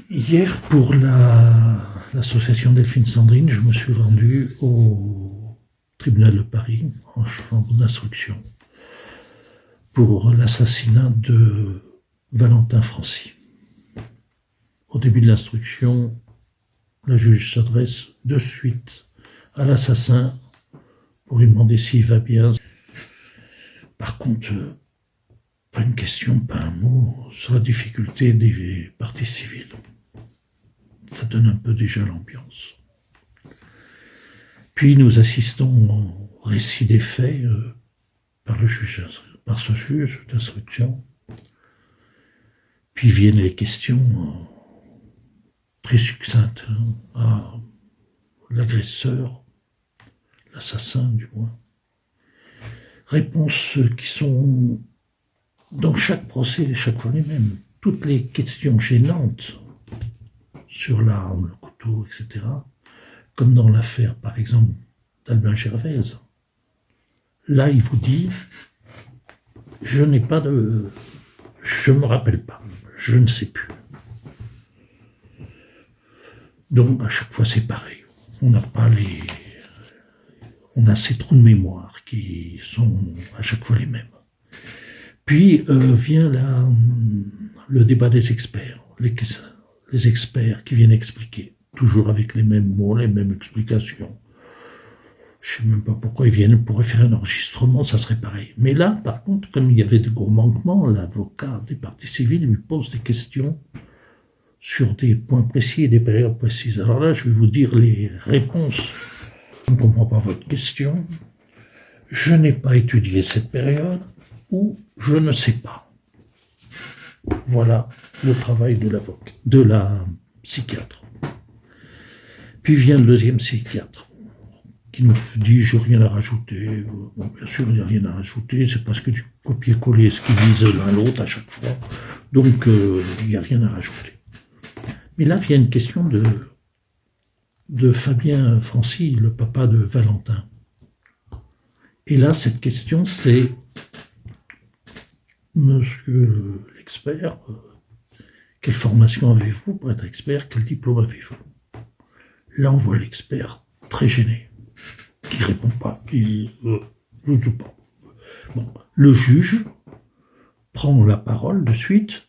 Hier, pour l'association Delphine Sandrine, je me suis rendu au tribunal de Paris, en chambre d'instruction, pour l'assassinat de Valentin Francy. Au début de l'instruction, le juge s'adresse de suite à l'assassin pour lui demander s'il va bien. Par contre, pas une question, pas un mot sur la difficulté des parties civiles. Ça donne un peu déjà l'ambiance. Puis nous assistons au récit des faits par ce juge d'instruction. Puis viennent les questions très succinctes à l'agresseur, l'assassin du moins. Réponses qui sont dans chaque procès, chaque fois les mêmes. Toutes les questions gênantes sur l'arme, le couteau, etc. Comme dans l'affaire, par exemple, d'Albin Gervaise. Là, il vous dit, je me rappelle pas, je ne sais plus. Donc, à chaque fois, c'est pareil. On a ces trous de mémoire qui sont à chaque fois les mêmes. Puis vient le débat des experts, les experts qui viennent expliquer, toujours avec les mêmes mots, les mêmes explications. Je ne sais même pas pourquoi ils viennent, on pourrait faire un enregistrement, ça serait pareil. Mais là, par contre, comme il y avait de gros manquements, l'avocat des parties civiles lui pose des questions sur des points précis et des périodes précises. Alors là, je vais vous dire les réponses. Je ne comprends pas votre question. Je n'ai pas étudié cette période ou je ne sais pas. Voilà le travail de la psychiatre. Puis vient le deuxième psychiatre qui nous dit « je n'ai rien à rajouter ». Bon, bien sûr, il n'y a rien à rajouter, c'est parce que du copier-coller ce qu'ils disent l'un l'autre à chaque fois. Donc, il n'y a rien à rajouter. Mais là vient une question de Fabien Francy, le papa de Valentin. Et là, cette question, c'est « Monsieur l'expert, quelle formation avez-vous pour être expert? Quel diplôme avez-vous » Là, on voit l'expert très gêné, qui ne répond pas, qui ne joue pas. Bon, le juge prend la parole de suite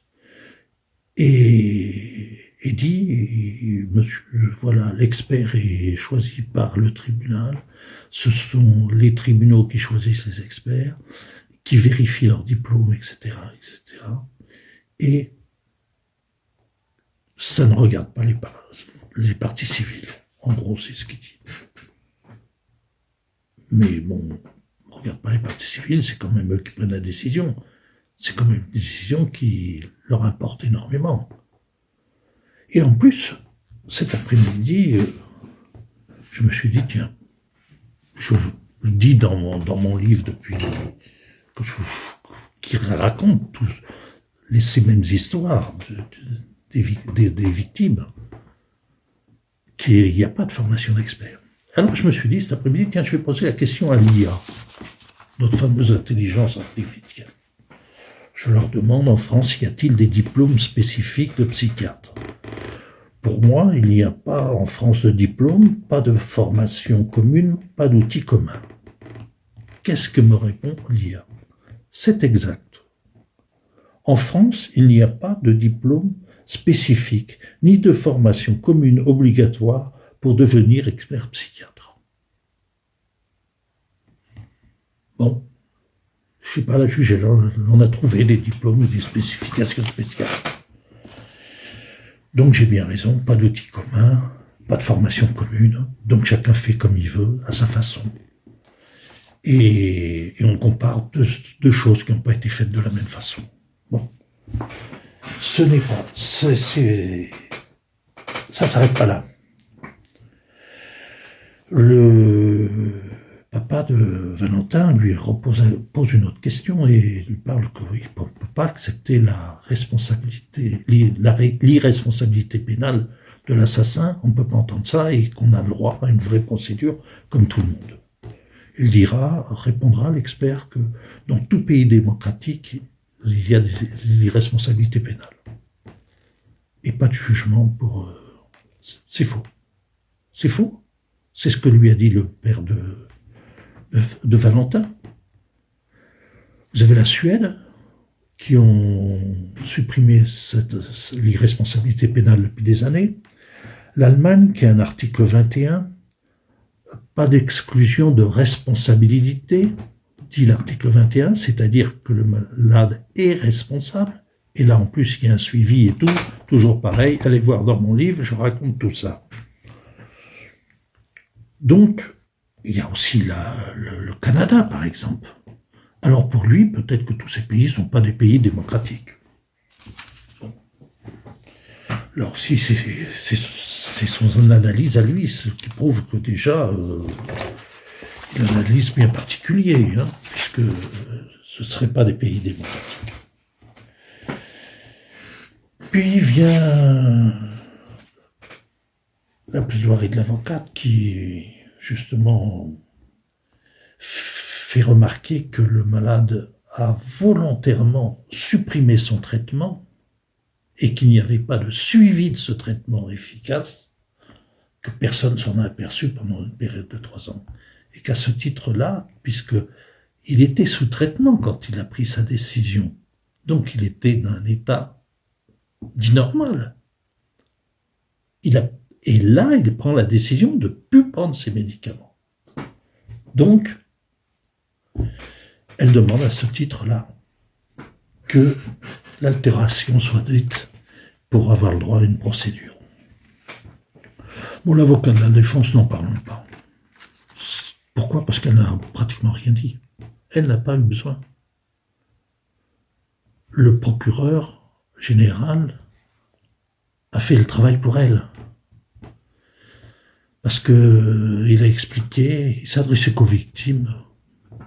et dit, monsieur, voilà, l'expert est choisi par le tribunal, ce sont les tribunaux qui choisissent les experts, qui vérifient leur diplôme, etc., etc. Et ça ne regarde pas les parties civiles. En gros, c'est ce qu'il dit. Mais bon, on ne regarde pas les parties civiles, c'est quand même eux qui prennent la décision. C'est quand même une décision qui leur importe énormément. Et en plus, cet après-midi, je me suis dit, tiens, je dis dans mon livre depuis qui raconte tous ces mêmes histoires des victimes, qu'il n'y a pas de formation d'expert. Alors je me suis dit cet après-midi, tiens, je vais poser la question à l'IA, notre fameuse intelligence artificielle. Je leur demande, en France, y a-t-il des diplômes spécifiques de psychiatre? Pour moi, il n'y a pas en France de diplôme, pas de formation commune, pas d'outils communs. Qu'est-ce que me répond l'IA? C'est exact. En France, il n'y a pas de diplôme spécifique, ni de formation commune obligatoire pour devenir expert psychiatre. Bon, je ne sais pas, la juge, on a trouvé des diplômes ou des spécifications spéciales. Donc j'ai bien raison, pas d'outils communs, pas de formation commune, donc chacun fait comme il veut, à sa façon. Et on compare deux choses qui n'ont pas été faites de la même façon. Bon, ce n'est pas... ça ne s'arrête pas là. Le papa de Valentin lui pose une autre question et lui parle qu'il ne peut pas accepter l'irresponsabilité pénale de l'assassin. On ne peut pas entendre ça et qu'on a le droit à une vraie procédure comme tout le monde. Il répondra l'expert que dans tout pays démocratique, il y a des irresponsabilités pénales. et pas de jugement pour... c'est faux. C'est faux. C'est ce que lui a dit le père de Valentin. Vous avez la Suède, qui ont supprimé l'irresponsabilité pénale depuis des années. L'Allemagne, qui a un article 21, pas d'exclusion de responsabilité, dit l'article 21, c'est-à-dire que le malade est responsable. Et là, en plus, il y a un suivi et tout, toujours pareil. Allez voir dans mon livre, je raconte tout ça. Donc, il y a aussi le Canada, par exemple. Alors pour lui, peut-être que tous ces pays ne sont pas des pays démocratiques. Bon. Alors si c'est son analyse à lui, ce qui prouve que déjà, il a une analyse bien particulière, puisque ce ne seraient pas des pays démocratiques. Puis vient la plaidoirie de l'avocate qui, justement, fait remarquer que le malade a volontairement supprimé son traitement et qu'il n'y avait pas de suivi de ce traitement efficace, que personne ne s'en a aperçu pendant une période de 3 ans. Et qu'à ce titre-là, puisqu'il était sous traitement quand il a pris sa décision, donc il était dans un état dit normal. Et là, il prend la décision de ne plus prendre ses médicaments. Donc, elle demande à ce titre-là que l'altération soit dite pour avoir le droit à une procédure. Bon, l'avocat de la défense, n'en parlons pas. Pourquoi ? Parce qu'elle n'a pratiquement rien dit. Elle n'a pas eu besoin. Le procureur général a fait le travail pour elle. Parce qu'il a expliqué, il s'adressait qu'aux victimes,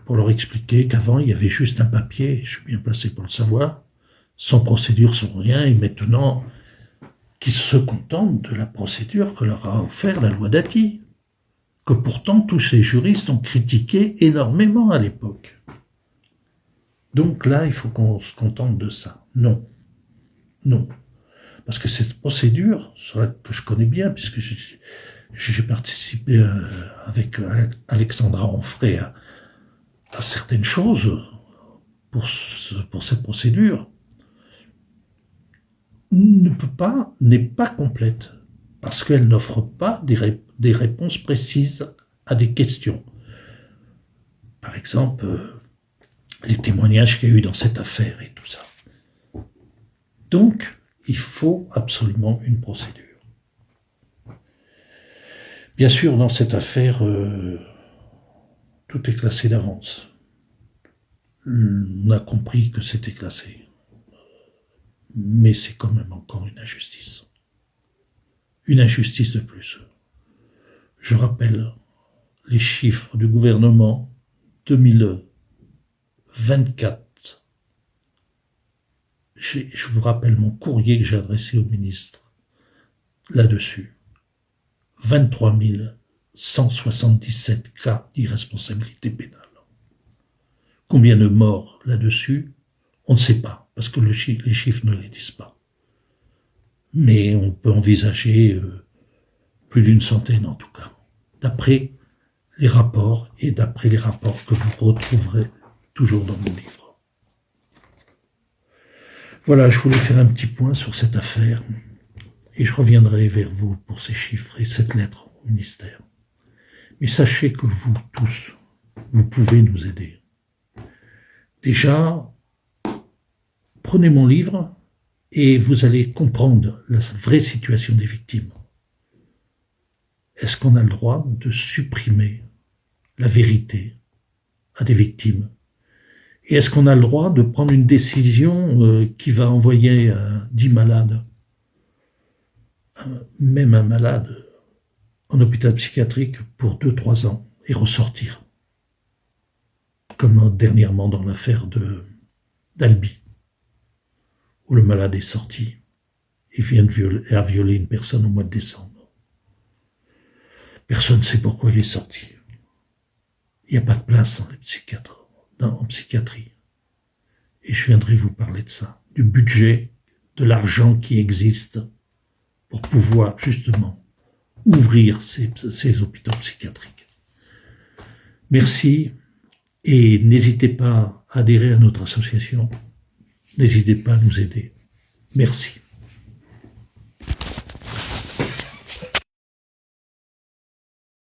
pour leur expliquer qu'avant, il y avait juste un papier, je suis bien placé pour le savoir, sans procédure, sans rien, et maintenant, qu'ils se contentent de la procédure que leur a offert la loi Dati, que pourtant tous ces juristes ont critiqué énormément à l'époque. Donc là, il faut qu'on se contente de ça. Non. Non. Parce que cette procédure, que je connais bien, puisque j'ai participé avec Alexandra Onfray à certaines choses pour cette procédure, n'est pas complète, parce qu'elle n'offre pas des réponses précises à des questions. Par exemple, les témoignages qu'il y a eu dans cette affaire et tout ça. Donc, il faut absolument une procédure. Bien sûr, dans cette affaire, tout est classé d'avance. On a compris que c'était classé. Mais c'est quand même encore une injustice. Une injustice de plus. Je rappelle les chiffres du gouvernement 2024. Je vous rappelle mon courrier que j'ai adressé au ministre là-dessus. 23 177 cas d'irresponsabilité pénale. Combien de morts là-dessus ? On ne sait pas, parce que les chiffres ne les disent pas. Mais on peut envisager plus d'une centaine en tout cas, d'après les rapports et d'après les rapports que vous retrouverez toujours dans mon livre. Voilà, je voulais faire un petit point sur cette affaire et je reviendrai vers vous pour ces chiffres et cette lettre au ministère. Mais sachez que vous tous, vous pouvez nous aider. Déjà, prenez mon livre et vous allez comprendre la vraie situation des victimes. Est-ce qu'on a le droit de supprimer la vérité à des victimes ? Et est-ce qu'on a le droit de prendre une décision qui va envoyer 10 malades, même un malade, en hôpital psychiatrique pour 2-3 ans et ressortir ? Comme dernièrement dans l'affaire d'Albi, où le malade est sorti et vient a violé une personne au mois de décembre. Personne ne sait pourquoi il est sorti. Il n'y a pas de place en psychiatrie. Et je viendrai vous parler de ça, du budget, de l'argent qui existe pour pouvoir justement ouvrir ces hôpitaux psychiatriques. Merci et n'hésitez pas à adhérer à notre association. N'hésitez pas à nous aider. Merci.